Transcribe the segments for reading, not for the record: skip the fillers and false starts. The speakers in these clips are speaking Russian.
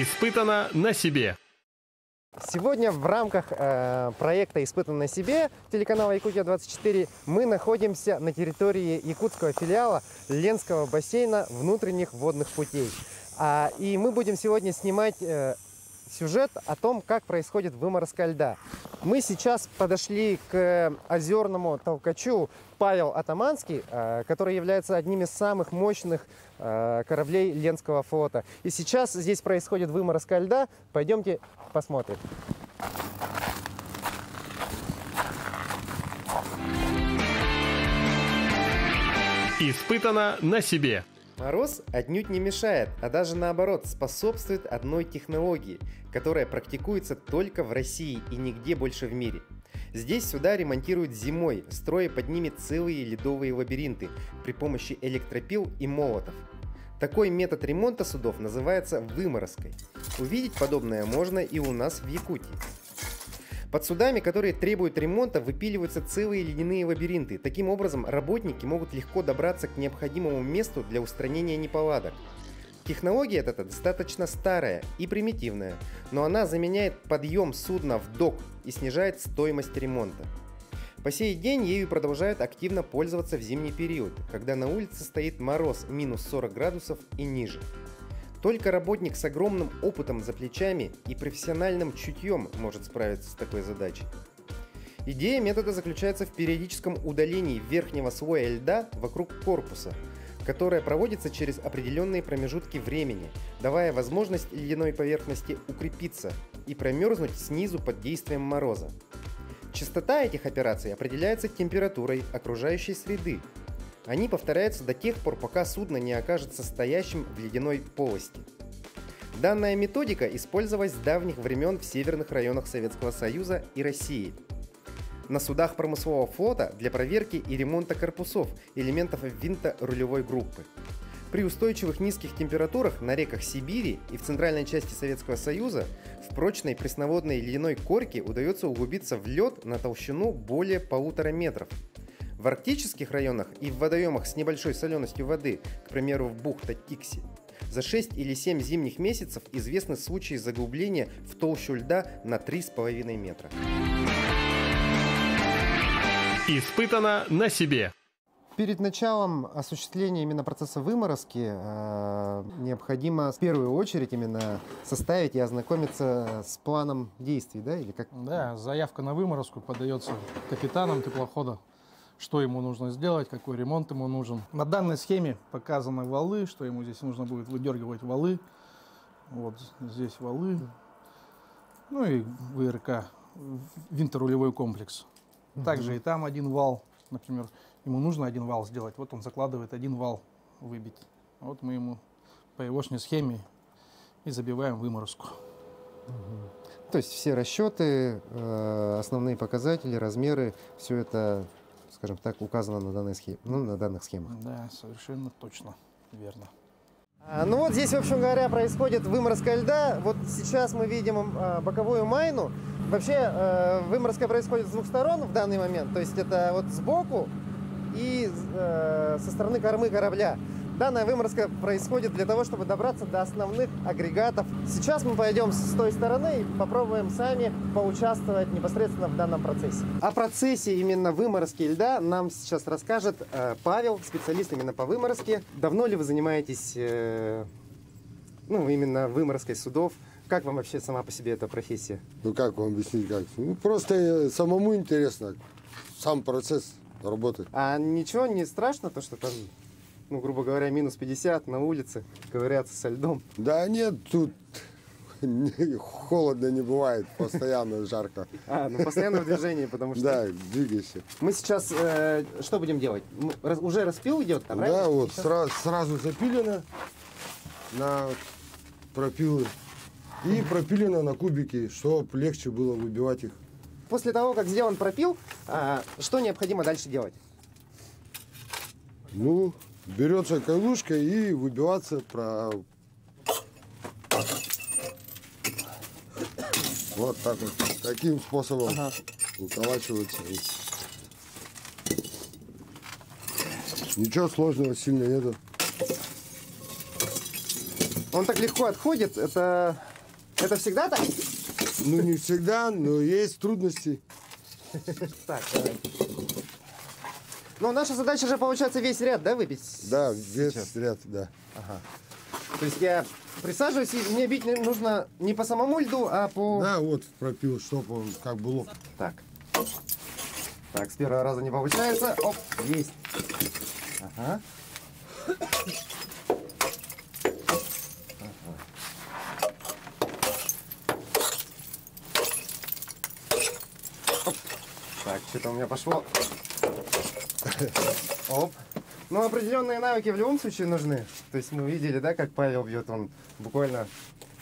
Испытано на себе. Сегодня в рамках проекта «Испытано на себе» телеканала Якутия-24 мы находимся на территории якутского филиала Ленского бассейна внутренних водных путей. И мы будем сегодня снимать сюжет о том, как происходит выморозка льда. Мы сейчас подошли к озерному толкачу Павел Атаманский, который является одним из самых мощных кораблей Ленского флота. И сейчас здесь происходит выморозка льда. Пойдемте посмотрим. Испытано на себе. Мороз отнюдь не мешает, а даже наоборот способствует одной технологии, которая практикуется только в России и нигде больше в мире. Здесь суда ремонтируют зимой, строя под ними целые ледовые лабиринты при помощи электропил и молотов. Такой метод ремонта судов называется выморозкой. Увидеть подобное можно и у нас в Якутии. Под судами, которые требуют ремонта, выпиливаются целые ледяные лабиринты. Таким образом, работники могут легко добраться к необходимому месту для устранения неполадок. Технология эта достаточно старая и примитивная, но она заменяет подъем судна в док и снижает стоимость ремонта. По сей день ею продолжают активно пользоваться в зимний период, когда на улице стоит мороз минус 40 градусов и ниже. Только работник с огромным опытом за плечами и профессиональным чутьем может справиться с такой задачей. Идея метода заключается в периодическом удалении верхнего слоя льда вокруг корпуса, которое проводится через определенные промежутки времени, давая возможность ледяной поверхности укрепиться и промерзнуть снизу под действием мороза. Частота этих операций определяется температурой окружающей среды. Они повторяются до тех пор, пока судно не окажется стоящим в ледяной полости. Данная методика использовалась с давних времен в северных районах Советского Союза и России. На судах промыслового флота для проверки и ремонта корпусов, элементов винта рулевой группы. При устойчивых низких температурах на реках Сибири и в центральной части Советского Союза в прочной пресноводной ледяной корке удается углубиться в лед на толщину более 1,5 метров. В арктических районах и в водоемах с небольшой соленостью воды, к примеру в бухта Тикси, за 6 или 7 зимних месяцев известны случаи заглубления в толщу льда на 3,5 метра. Испытано на себе. Перед началом осуществления именно процесса выморозки необходимо в первую очередь именно составить и ознакомиться с планом действий, да, или как? Да, заявка на выморозку подается капитаном теплохода, что ему нужно сделать, какой ремонт ему нужен. На данной схеме показаны валы, что ему здесь нужно будет выдергивать валы. Вот здесь валы, ну и ВРК, винторулевой комплекс. Также и там один вал, например, ему нужно один вал сделать, вот он закладывает один вал выбить. Вот мы ему по егошней схеме и забиваем выморозку. То есть все расчеты, основные показатели, размеры, все это, скажем так, указано на данной схеме, на данных схемах. Да, совершенно точно, верно. Ну вот здесь, в общем говоря, происходит выморозка льда. Вот сейчас мы видим боковую майну. Вообще выморозка происходит с двух сторон в данный момент. То есть это вот сбоку и со стороны кормы корабля. Данная выморозка происходит для того, чтобы добраться до основных агрегатов. Сейчас мы пойдем с той стороны и попробуем сами поучаствовать непосредственно в данном процессе. О процессе именно выморозки льда нам сейчас расскажет Павел, специалист именно по выморозке. Давно ли вы занимаетесь именно выморозкой судов? Как вам вообще сама по себе эта профессия? Ну как вам объяснить как? Ну, просто самому интересно сам процесс работы. А ничего не страшно, то что там, грубо говоря, минус 50 на улице, ковыряться со льдом? Да нет, тут холодно не бывает, постоянно жарко. Постоянно в движении, потому что... Да, двигаешься. Мы сейчас что будем делать? Уже распил идет там, да, правильно? Вот сразу запилено на пропилы и пропилено на кубики, чтобы легче было выбивать их. После того, как сделан пропил, что необходимо дальше делать? Ну, берется кайлушка и выбиваться вот так вот, таким способом уколачивается. Ничего сложного сильно нету. Он так легко отходит. Это всегда так? Ну, не всегда, но есть трудности. Так, давай. Ну, наша задача же, получается, весь ряд, да, выбить? Да, весь ряд, да. Ага. То есть я присаживаюсь, и мне бить нужно не по самому льду, а по... Да, вот пропил, чтобы он как было. Так. Так, с первого раза не получается. Оп, есть. Ага. Оп. Так, что-то у меня пошло. Оп. Ну, определенные навыки в любом случае нужны. То есть мы видели, да, как Павел бьет, он буквально,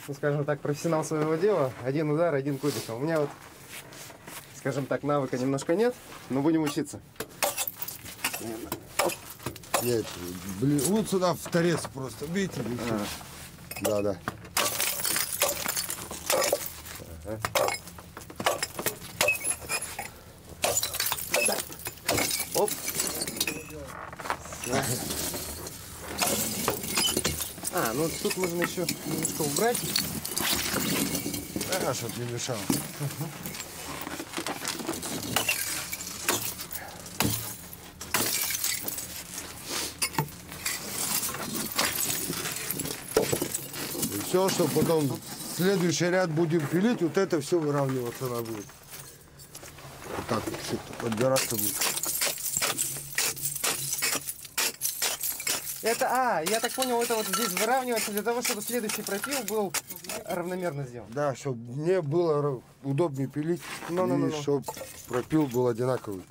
ну, скажем так, профессионал своего дела. Один удар, один кубик. А у меня вот, скажем так, навыка немножко нет, но будем учиться. Нет, блин, вот сюда в торец просто бейте. Да, да. Оп. А, ну тут можно еще немножко убрать. Да, чтоб не мешал. И все, что потом следующий ряд будем пилить, вот это все выравниваться надо будет. Вот так вот все подбираться будет. Это, я так понял, это вот здесь выравнивается для того, чтобы следующий пропил был равномерно сделан. Да, чтобы мне было удобнее пилить, и чтобы пропил был одинаковый.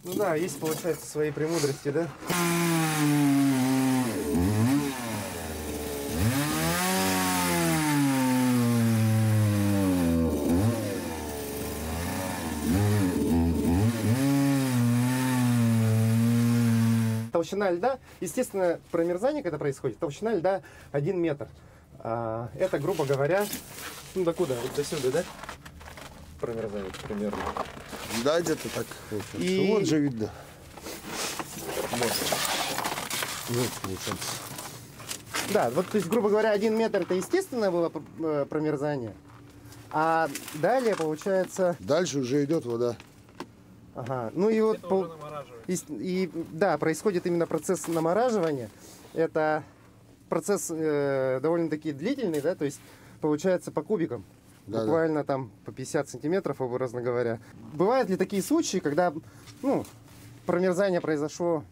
Ну да, есть, получается, свои премудрости, да? Толщина льда, естественно, промерзание, когда происходит, толщина льда 1 метр. Это, грубо говоря, ну докуда? Вот до сюда, да? Промерзает примерно. Да, где-то так. И- Вот же видно. Вот. Вот, получается. Да, вот, то есть, грубо говоря, 1 метр это естественное было промерзание. А далее, получается, Дальше уже идет вода. ага, ну и вот, да, происходит именно процесс намораживания. Это процесс довольно-таки длительный, да, то есть получается по кубикам. Да, Буквально там по 50 сантиметров, образно говоря. Бывают ли такие случаи, когда, ну, промерзание произошло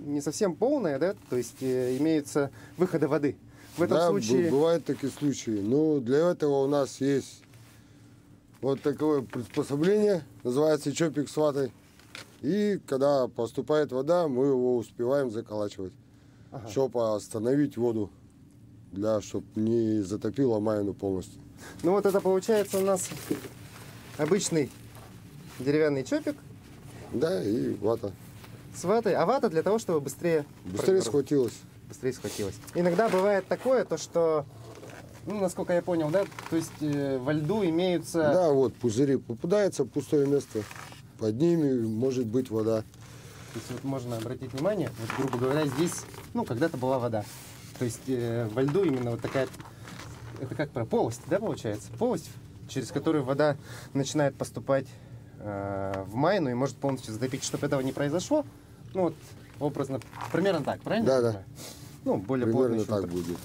не совсем полное, да, то есть имеются выходы воды? В этом Да, случае... бывают такие случаи. Но для этого у нас есть вот такое приспособление, называется чопик с ватой. И когда поступает вода, мы его успеваем заколачивать, чтобы остановить воду, чтобы не затопило майну полностью. Ну вот это получается у нас обычный деревянный чопик Да, и вата. с ватой, а вата для того, чтобы быстрее Схватилось. быстрее схватилась. Иногда бывает такое, то что, ну, насколько я понял, да, то есть во льду имеются... Да, вот пузыри, попадается пустое место, под ними может быть вода. То есть вот можно обратить внимание, вот, грубо говоря, здесь, ну, когда-то была вода. То есть во льду именно вот такая, это как полость, да, получается? Полость, через которую вода начинает поступать в майну и может полностью затопить. Чтобы этого не произошло, ну вот образно, примерно так, правильно? Да, я да. понимаю? Ну, более Примерно плотный так фильтр. будет.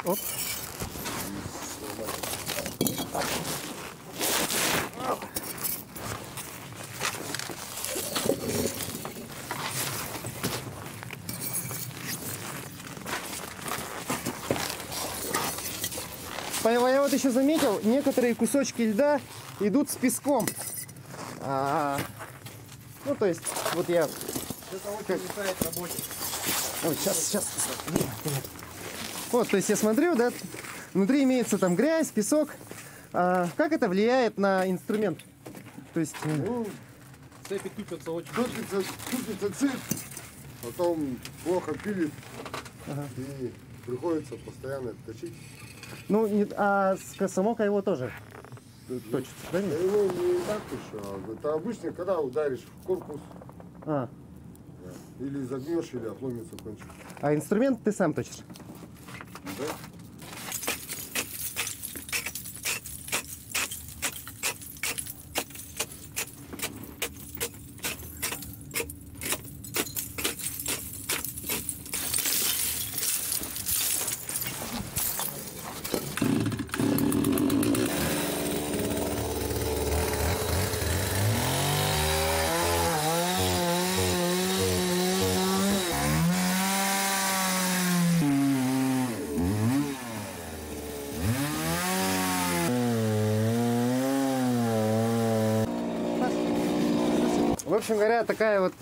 Оп. Павел, я вот еще заметил, некоторые кусочки льда идут с песком. Ну, то есть, вот я... Это очень мешает работе. Ой, сейчас. Вот, то есть я смотрю, да, внутри имеется там грязь, песок. Как это влияет на инструмент? То есть... Ну, Цепи тупятся очень. тупится цепь, потом плохо пилит, и приходится постоянно точить. Ну, самока его тоже точится, да? Да его не так еще, это обычно, когда ударишь в корпус, Да. Или загнешь, или отломится кончик. А инструмент ты сам точишь? Да? В общем говоря, такая вот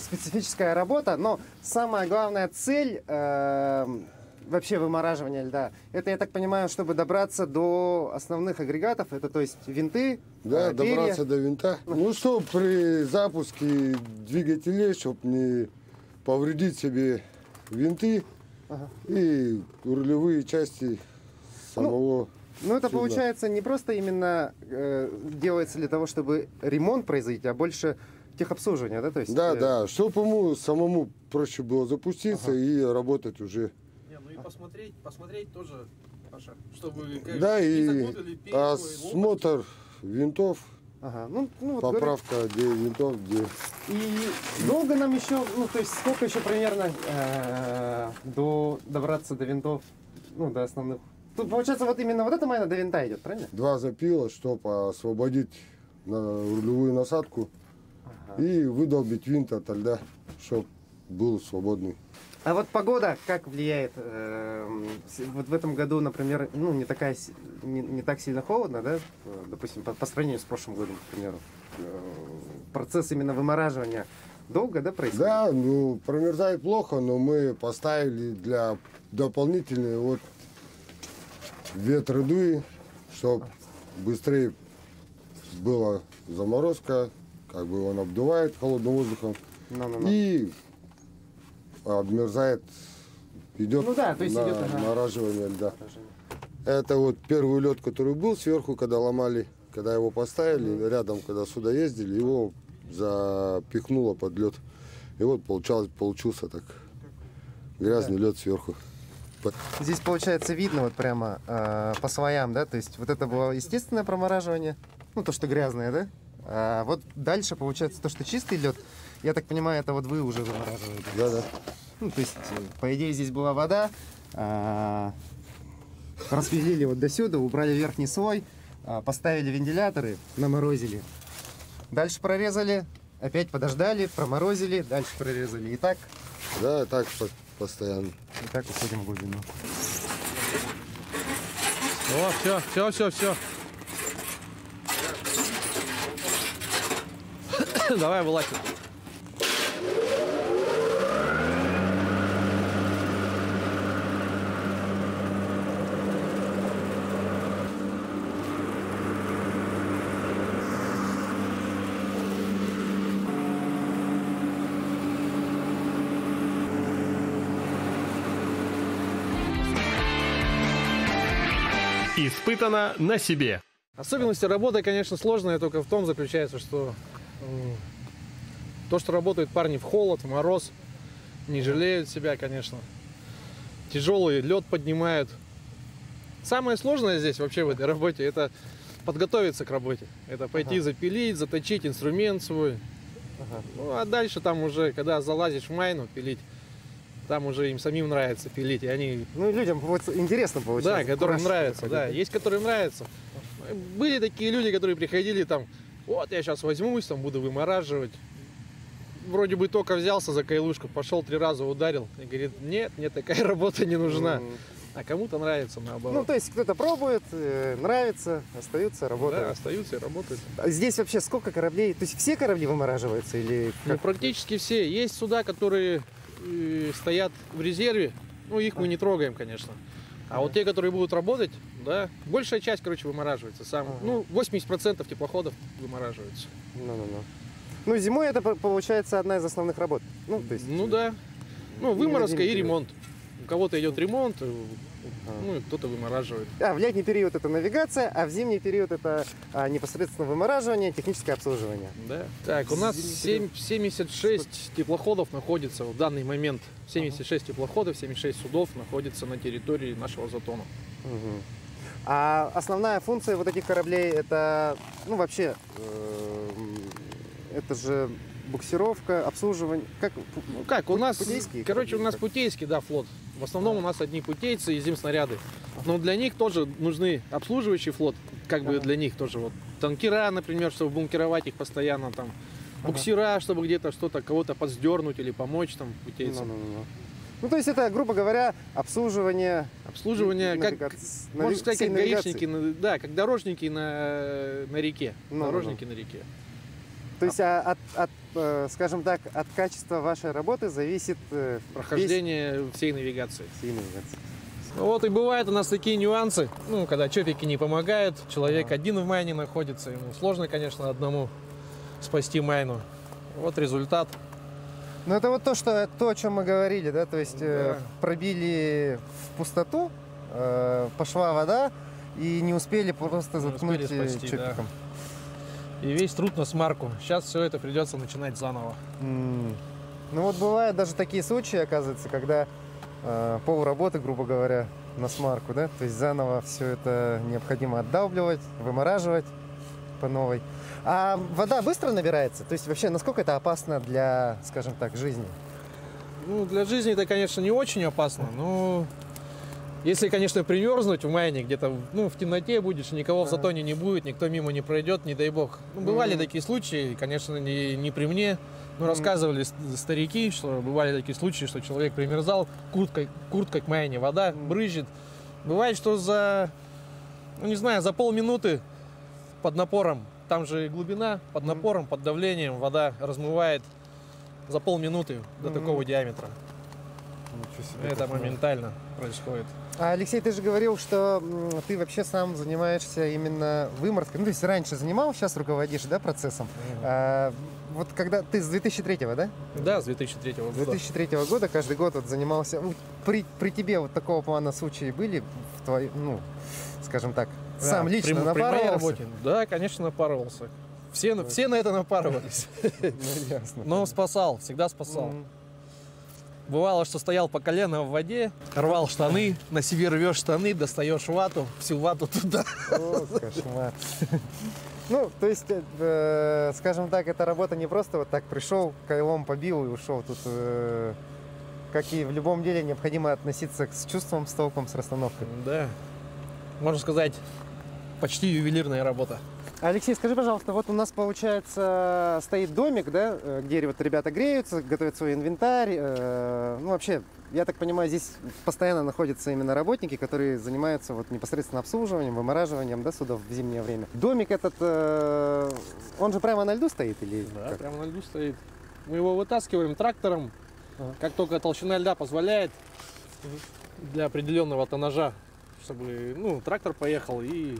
специфическая работа, но самая главная цель вообще вымораживания льда, это, я так понимаю, чтобы добраться до основных агрегатов, это то есть винты, Да, перья. добраться до винта. Ну что, при запуске двигателей, чтобы не повредить себе винты и рулевые части самого. Ну, это судна. получается не просто именно делается для того, чтобы ремонт производить, а больше техобслуживание, да? То есть, Да, да, чтобы ему самому проще было запуститься и работать уже. Не, ну и посмотреть тоже, Паша, чтобы Да, не и запутали печку, и осмотр винтов, Ага. Ну, вот говорю, поправка где винтов, где... и долго нам еще, ну, то есть сколько еще примерно добраться до винтов, ну, до основных. Тут, получается, вот именно вот эта майна до винта идет, правильно? 2 запила, чтобы освободить рулевую насадку и выдолбить винт от льда, чтобы был свободный. А вот погода как влияет? Вот в этом году, например, ну, не так сильно холодно, да? Допустим, по сравнению с прошлым годом, к примеру. Процесс именно вымораживания долго, да, происходит? Да, ну промерзает плохо, но мы поставили для дополнительной вот ветродуи, чтобы быстрее была заморозка, как бы он обдувает холодным воздухом и обмерзает, идет Ну да, то есть идет, намораживание льда. Это вот первый лед, который был сверху, когда ломали, когда его поставили, рядом, когда сюда ездили, его запихнуло под лед. И вот получился так грязный лед сверху. Здесь, получается, видно вот прямо по слоям, да? То есть вот это было естественное промораживание, ну, то, что грязное, да? А вот дальше, получается, то, что чистый лед, я так понимаю, это вот вы уже замораживаете. Да, да. Ну, то есть, по идее, здесь была вода, распределили вот до сюда, убрали верхний слой, поставили вентиляторы, наморозили. Дальше прорезали, опять подождали, проморозили, дальше прорезали. И так Да, постоянно. уходим в глубину. О, все. Давай, вылазь. Испытано на себе. Особенности работы, конечно, сложная только в том заключается, что то, что работают парни в холод, в мороз, не жалеют себя, конечно. Тяжелый лед поднимают. Самое сложное здесь вообще в этой работе — это подготовиться к работе. Это пойти запилить, заточить инструмент свой. Ну а дальше там уже, когда залазишь в майну пилить, там уже им самим нравится пилить, и они... Ну, и людям вот интересно получается. Да, которым Кураж нравится, какой-то. да. Есть, которым нравится. Были такие люди, которые приходили там, вот я сейчас возьмусь, там буду вымораживать. Вроде бы только взялся за кайлушку, пошел 3 раза ударил. И говорит, нет, мне такая работа не нужна. А кому-то нравится наоборот. Ну, то есть кто-то пробует, нравится, остаются, работают. Да, остаются и работают. А здесь вообще сколько кораблей? То есть все корабли вымораживаются или Ну, как? практически все. Есть суда, которые стоят в резерве. Ну, их мы не трогаем, конечно. А вот те, которые будут работать, да, большая часть, короче, вымораживается. Ну, 80% теплоходов вымораживаются. Ну, зимой это получается одна из основных работ. Ну, то есть, Ну да. Ну, выморозка и ремонт. У кого-то идет ремонт, Ну и кто-то вымораживает. В летний период это навигация, а в зимний период это непосредственно вымораживание, техническое обслуживание. Да. Так, у нас Зимний 76 теплоходов находится в данный момент. 76 теплоходов, 76 судов находится на территории нашего затона. Мгм. А основная функция вот этих кораблей это, ну вообще, это же буксировка, обслуживание. Как, у нас, путейские короче, у нас корабли? путейский, да, флот. В основном у нас одни путейцы и зимснаряды. Но для них тоже нужны обслуживающий флот, как бы для них тоже. Вот танкера, например, чтобы бункеровать их постоянно, там, буксира, чтобы где-то что-то, кого-то подсдернуть или помочь там путейцам. Ну, то есть это, грубо говоря, обслуживание. Обслуживание, как, можно сказать, как навигации. гаишники, да, как дорожники на реке. Ну, Дорожники на реке. То есть, скажем так, от качества вашей работы зависит Прохождение всей навигации. всей навигации. Ну вот и бывают у нас такие нюансы, ну, когда чопики не помогают, человек один в майне находится, ему сложно, конечно, одному спасти майну. Вот результат. Ну, это вот то, о чем мы говорили, да, то есть Да. пробили в пустоту, пошла вода, и не успели просто Не заткнуть успели спасти, чопиком. И весь труд на смарку. Сейчас все это придется начинать заново. Ну вот бывают даже такие случаи, оказывается, когда полработы, грубо говоря, на смарку, да, то есть заново все это необходимо отдалбливать, вымораживать по новой. А вода быстро набирается? То есть вообще насколько это опасно для, скажем так, жизни? Ну, для жизни это, конечно, не очень опасно, но если, конечно, примерзнуть в майне, где-то, ну, в темноте будешь, никого в затоне не будет, никто мимо не пройдет, не дай бог. Ну, бывали такие случаи, конечно, не при мне, но рассказывали старики, что бывали такие случаи, что человек примерзал, курткой к майне, вода брызжет. Бывает, что за, ну, не знаю, за полминуты под напором, там же глубина, под напором, под давлением вода размывает за полминуты до такого диаметра. Ничего себе, Это как моментально происходит. А, Алексей, ты же говорил, что ты вообще сам занимаешься именно выморозкой. Ну, то есть раньше занимал, сейчас руководишь, да, процессом. Вот когда ты с 2003-го, да? Да, с 2003 С года. 2003 года каждый год вот занимался. При тебе вот такого плана случаи были в твоей, ну, скажем так, сам Да, лично при моей напарывался? работе. Да, конечно, напарывался. Все на это напарывались. Ну, ясно. Но спасал, всегда спасал. Бывало, что стоял по колено в воде, рвал штаны, на себе рвешь штаны, достаешь вату, всю вату туда. О, кошмар. Ну, то есть, скажем так, эта работа не просто вот так пришел, кайлом побил и ушел. Тут, как и в любом деле, необходимо относиться с чувством, с толком, с расстановкой. Да, можно сказать, почти ювелирная работа. Алексей, скажи, пожалуйста, вот у нас, получается, стоит домик, да, где вот ребята греются, готовят свой инвентарь. Ну, вообще, я так понимаю, здесь постоянно находятся именно работники, которые занимаются вот непосредственно обслуживанием, вымораживанием, да, судов в зимнее время. Домик этот, он же прямо на льду стоит или Да, как? прямо на льду стоит. Мы его вытаскиваем трактором, как только толщина льда позволяет, для определенного тоннажа, чтобы, ну, трактор поехал и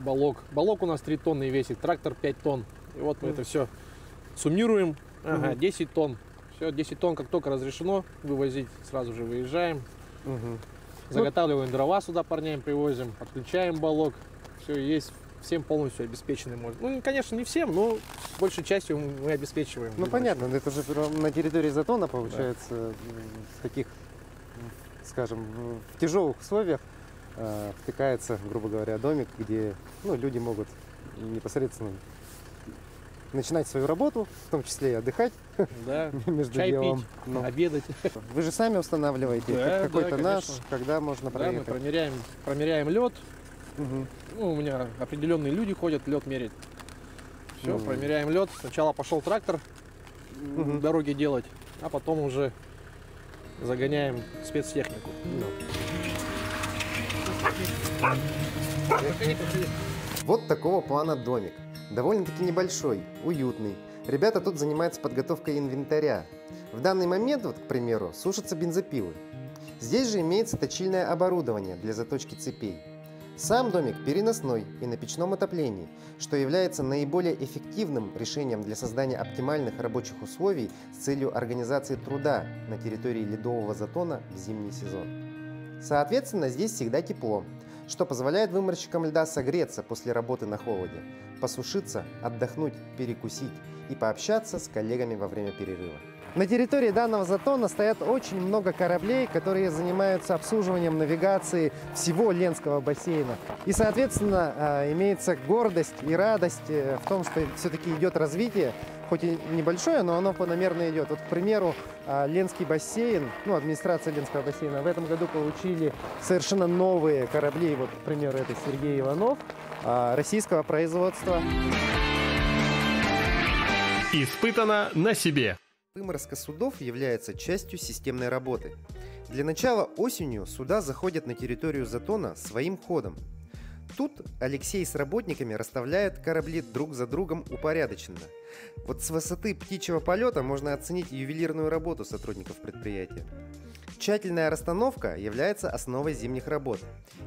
балок. Балок у нас 3 тонны весит, трактор 5 тонн. И вот мы это все суммируем. Ага, 10 тонн. Все, 10 тонн как только разрешено вывозить, сразу же выезжаем. Заготавливаем дрова сюда парням, привозим, подключаем балок. Все, есть, всем полностью обеспечены можно. Ну, конечно, не всем, но большей частью мы обеспечиваем. Ну, понятно, это же на территории Затона, получается, в таких, скажем, в тяжелых условиях втыкается, грубо говоря, домик, где, ну, люди могут непосредственно начинать свою работу, в том числе и отдыхать Да, между чай делом. пить, Ну, обедать. вы же сами устанавливаете Да, какой-то да, наш, конечно. когда можно Да, мы проехать. промеряем лед. Мгм. Ну, у меня определенные люди ходят, лед мерить. Все, промеряем лед. Сначала пошел трактор дороги делать, а потом уже загоняем спецтехнику. Вот такого плана домик. Довольно-таки небольшой, уютный. Ребята тут занимаются подготовкой инвентаря. В данный момент, вот, к примеру, сушатся бензопилы. Здесь же имеется точильное оборудование для заточки цепей. Сам домик переносной и на печном отоплении, что является наиболее эффективным решением для создания оптимальных рабочих условий с целью организации труда на территории Ледового затона в зимний сезон. Соответственно, здесь всегда тепло, что позволяет выморщикам льда согреться после работы на холоде, посушиться, отдохнуть, перекусить и пообщаться с коллегами во время перерыва. На территории данного затона стоят очень много кораблей, которые занимаются обслуживанием навигации всего Ленского бассейна. И, соответственно, имеется гордость и радость в том, что все-таки идет развитие, хоть и небольшое, но оно планомерно идет. Вот, к примеру, Ленский бассейн, администрация Ленского бассейна в этом году получили совершенно новые корабли. Вот, к примеру, это Сергей Иванов, российского производства. Испытано на себе. Выморозка судов является частью системной работы. Для начала осенью суда заходят на территорию затона своим ходом. Тут Алексей с работниками расставляют корабли друг за другом упорядоченно. Вот с высоты птичьего полета можно оценить ювелирную работу сотрудников предприятия. Тщательная расстановка является основой зимних работ.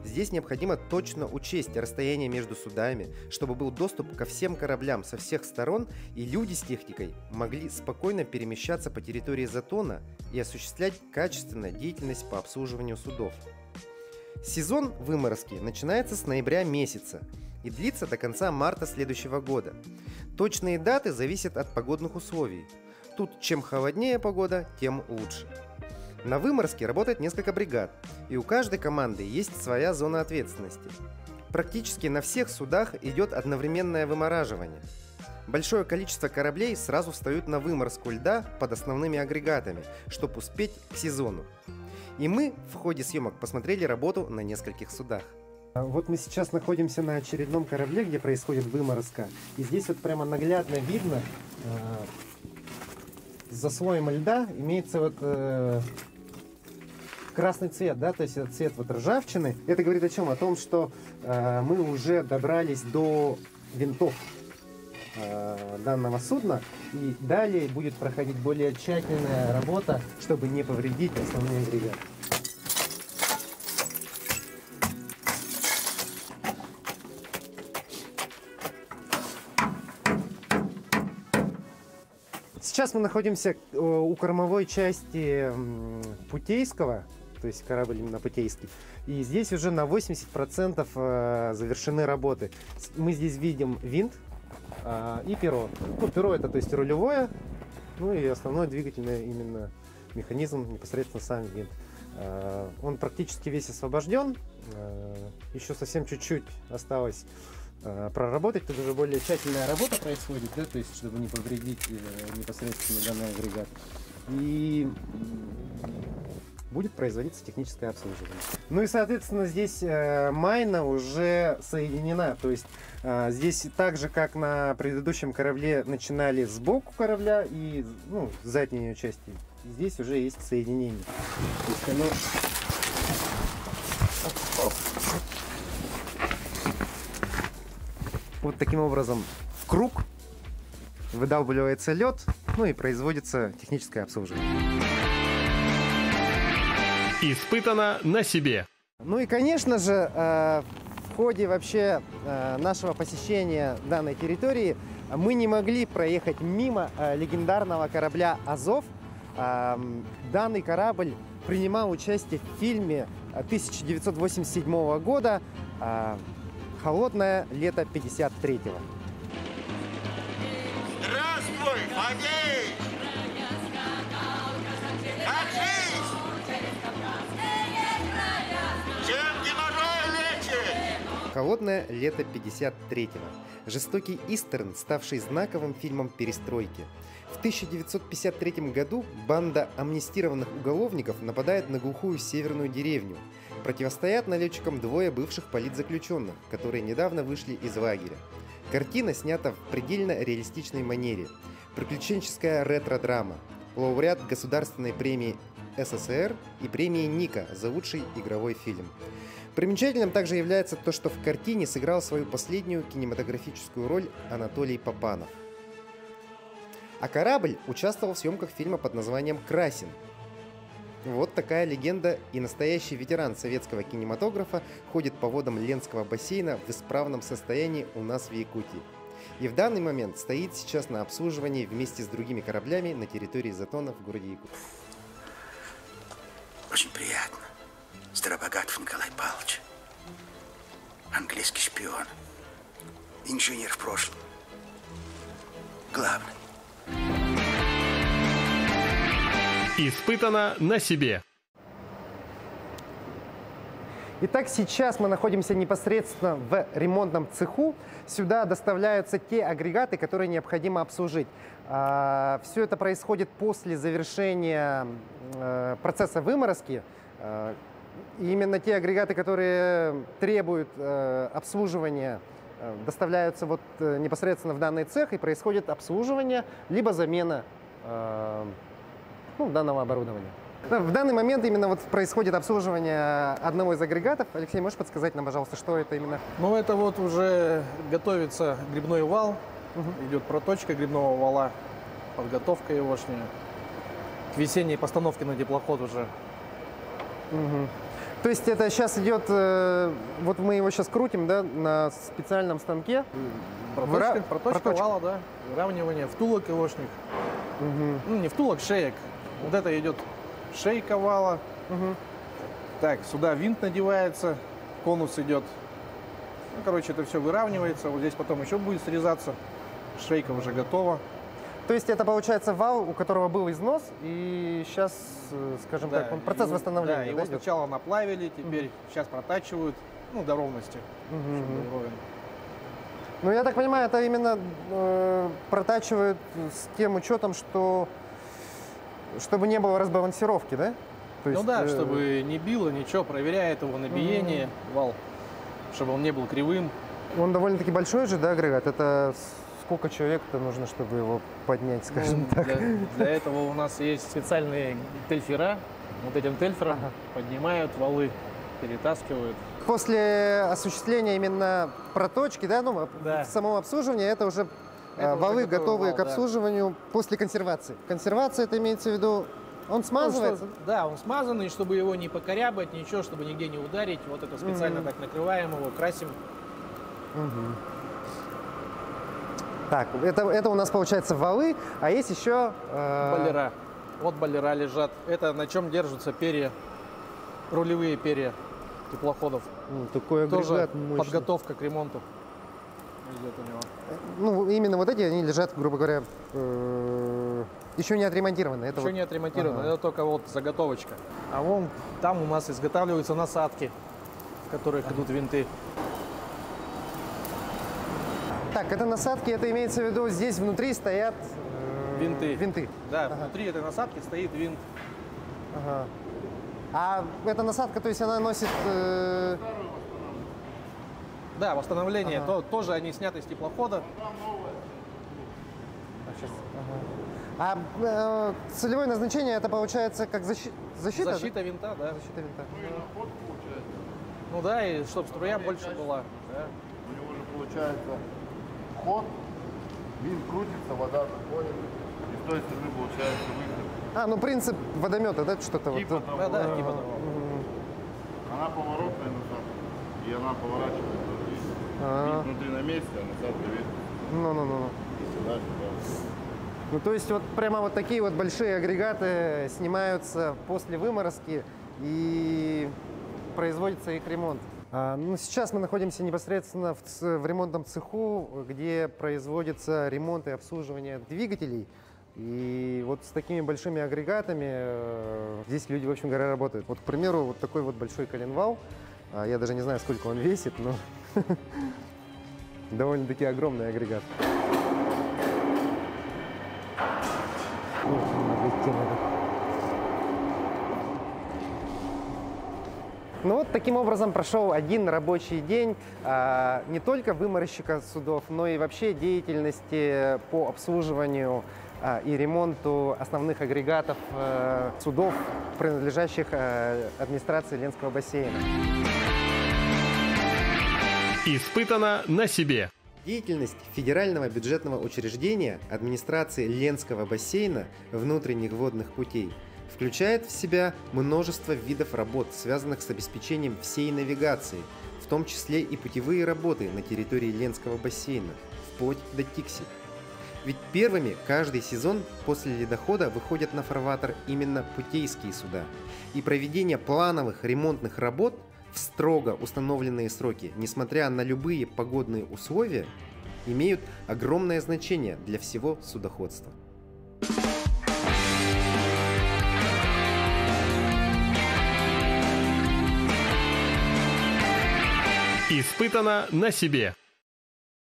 Здесь необходимо точно учесть расстояние между судами, чтобы был доступ ко всем кораблям со всех сторон, и люди с техникой могли спокойно перемещаться по территории затона и осуществлять качественную деятельность по обслуживанию судов. Сезон выморозки начинается с ноября месяца и длится до конца марта следующего года. Точные даты зависят от погодных условий. Тут чем холоднее погода, тем лучше. На выморозке работает несколько бригад, и у каждой команды есть своя зона ответственности. Практически на всех судах идет одновременное вымораживание. Большое количество кораблей сразу встают на выморозку льда под основными агрегатами, чтобы успеть к сезону. И мы в ходе съемок посмотрели работу на нескольких судах. Вот мы сейчас находимся на очередном корабле, где происходит выморозка. И здесь вот прямо наглядно видно, за слоем льда имеется вот красный цвет, да, то есть это цвет вот ржавчины. Это говорит о чем? О том, что мы уже добрались до винтов данного судна, и далее будет проходить более тщательная работа, чтобы не повредить основные агрегаты. Сейчас мы находимся у кормовой части Путейского, то есть корабль именно Путейский. И здесь уже на 80% завершены работы. Мы здесь видим винт и перо. Перо это, то есть, рулевое, и основной двигательный именно механизм, непосредственно сам винт. Он практически весь освобожден. Еще совсем чуть-чуть осталось проработать. Тут уже более тщательная работа происходит, да, то есть, чтобы не повредить непосредственно данный агрегат. И будет производиться техническое обслуживание. Ну и, соответственно, здесь майна уже соединена. То есть здесь так же, как на предыдущем корабле, начинали сбоку корабля и задней ее части. Здесь уже есть соединение. То есть оно... Вот таким образом в круг выдалбливается лед, и производится техническое обслуживание. Испытано на себе. Ну и, конечно же, в ходе вообще нашего посещения данной территории мы не могли проехать мимо легендарного корабля «Азов». Данный корабль принимал участие в фильме 1987 года «Холодное лето 53-го». Здравствуй, Фадей! Как жизнь? Чем геморрой лечит? «Холодное лето 53-го». Жестокий истерн, ставший знаковым фильмом перестройки. В 1953 году банда амнистированных уголовников нападает на глухую северную деревню. Противостоят налетчикам двое бывших политзаключенных, которые недавно вышли из лагеря. Картина снята в предельно реалистичной манере. Приключенческая ретро-драма. Лауреат Государственной премии СССР и премии Ника за лучший игровой фильм. Примечательным также является то, что в картине сыграл свою последнюю кинематографическую роль Анатолий Попанов. А корабль участвовал в съемках фильма под названием «Красин». Вот такая легенда, и настоящий ветеран советского кинематографа ходит по водам Ленского бассейна в исправном состоянии у нас в Якутии. И в данный момент стоит сейчас на обслуживании вместе с другими кораблями на территории затона в городе Якутск. Очень приятно. Старобогатов Николай Павлович. Английский шпион. Инженер в прошлом. Главный. Испытано на себе. Итак, сейчас мы находимся непосредственно в ремонтном цеху. Сюда доставляются те агрегаты, которые необходимо обслужить. Все это происходит после завершения процесса выморозки. И именно те агрегаты, которые требуют обслуживания, доставляются вот непосредственно в данный цех, и происходит обслуживание либо замена данного оборудования. В данный момент именно вот происходит обслуживание одного из агрегатов. Алексей, можешь подсказать нам, пожалуйста, что это именно? Ну, это вот уже готовится грибной вал. Идет проточка грибного вала, подготовка егошняя. К весенней постановке на теплоход уже. То есть это сейчас идет, вот мы его сейчас крутим, да, на специальном станке. Проточка вала, да, выравнивание втулок егошних. Ну, не втулок, шеек. Вот это идет шейка вала. Так, сюда винт надевается, конус идет. Ну, короче, это все выравнивается. Вот здесь потом еще будет срезаться. Шейка уже готова. То есть это получается вал, у которого был износ, и сейчас, скажем так, процесс восстановления. Да, его сначала наплавили, теперь сейчас протачивают, ну, до ровности. Чтобы был ровен. Ну, я так понимаю, это именно протачивают с тем учетом, что чтобы не было разбалансировки, да? То есть, ну да, чтобы не било ничего, проверяет его на биение, вал, чтобы он не был кривым. Он довольно-таки большой же, да, агрегат? Это сколько человек-то нужно, чтобы его поднять, скажем так? Для этого у нас есть специальные тельфера. Вот этим тельфером поднимают валы, перетаскивают. После осуществления именно проточки, да, ну, самого обслуживания, это уже валы, готовые к обслуживанию после консервации. Консервация, это имеется в виду, он смазывается? Ну, да, он смазанный, чтобы его не покорябать, ничего, чтобы нигде не ударить. Вот это специально так накрываем его, красим. Так, это у нас получается валы, а есть еще... Баллера. Вот баллера лежат. Это на чем держатся перья, рулевые перья теплоходов. Такой агрегат тоже мощный. Подготовка к ремонту идет у него. Ну, именно вот эти, они лежат, грубо говоря, еще не отремонтированы. Это еще вот... не отремонтировано, это только вот заготовочка. А вон там у нас изготавливаются насадки, в которых идут винты. Так, это насадки, это имеется в виду, здесь внутри стоят винты. Да, внутри этой насадки стоит винт. А эта насадка, то есть она носит... Да, восстановление, тоже они сняты с теплохода. Целевое назначение, это получается как защита? Защита винта, да. Защита винта. Ну да, и чтобы струя больше была. Да. У него же получается ход, винт крутится, вода заходит, и с той стороны получается выход. Ну принцип водомета, да, что-то Типа вот. того. Да, типа того. Она поворотная насадка, и она поворачивает. Винт внутри на месте, а насадка вверх. Ну. Сюда. Ну, то есть вот прямо вот такие вот большие агрегаты снимаются после выморозки и производится их ремонт. Ну, сейчас мы находимся непосредственно в ремонтном цеху, где производится ремонт и обслуживание двигателей. И вот с такими большими агрегатами здесь люди, в общем говоря, работают. Вот, к примеру, вот такой вот большой коленвал. Я даже не знаю, сколько он весит, но довольно-таки огромный агрегат. Ну вот таким образом прошел один рабочий день не только выморозчика судов, но и вообще деятельности по обслуживанию и ремонту основных агрегатов судов, принадлежащих администрации Ленского бассейна. Испытано на себе. Деятельность федерального бюджетного учреждения администрации Ленского бассейна внутренних водных путей включает в себя множество видов работ, связанных с обеспечением всей навигации, в том числе и путевые работы на территории Ленского бассейна, вплоть до Тикси. Ведь первыми каждый сезон после ледохода выходят на фарватер именно путейские суда. И проведение плановых ремонтных работ в строго установленные сроки, несмотря на любые погодные условия, имеют огромное значение для всего судоходства. Испытано на себе.